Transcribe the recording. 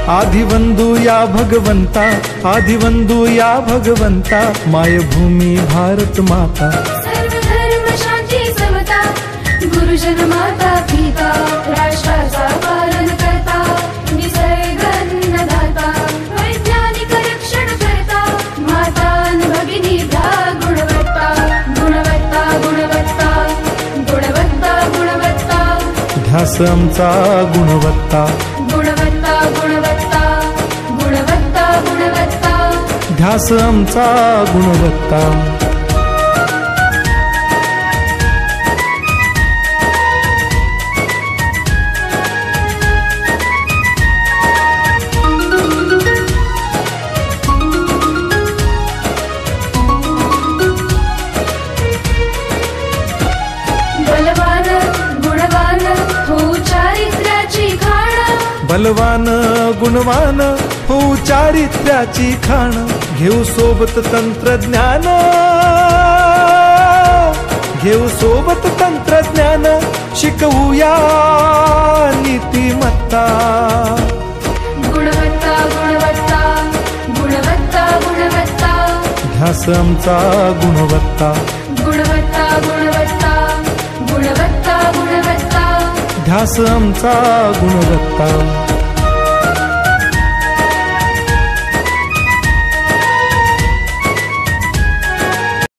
आदिवंदू या भगवंता, आदिवंदू या भगवंता, मायभूमी भारत माता। सर्वधर्म शांती समता, गुरुजन माता पिता, राष्ट्राचा पालन करता, निसर्ग अन्नदाता, वैज्ञानिक रक्षण करता, माता भगिनी भ्रा गुणवत्ता, गुणवत्ता गुणवत्ता, गुणवत्ता गुणवत्ता, ध्यास आमचा गुणवत्ता, गुणवत्ता गुणवत्ता, गुणवत्ता गुणवत्ता, ध्यास आमचा गुणवत्ता। बलवान गुणवान हो चारित्र्याची खाण, बलवान गुणवान हो चारित्र्याची खाण, घेऊ सोबत तंत्रज्ञान, घेऊ सोबत तंत्रज्ञान, शिकवूया नीतिमत्ता। गुणवत्ता गुणवत्ता, गुणवत्ता गुणवत्ता, ध्यास आमचा गुणवत्ता, गुणवत्ता गुणवत्ता, गुणवत्ता गुणवत्ता, ध्यास आमचा गुणवत्ता।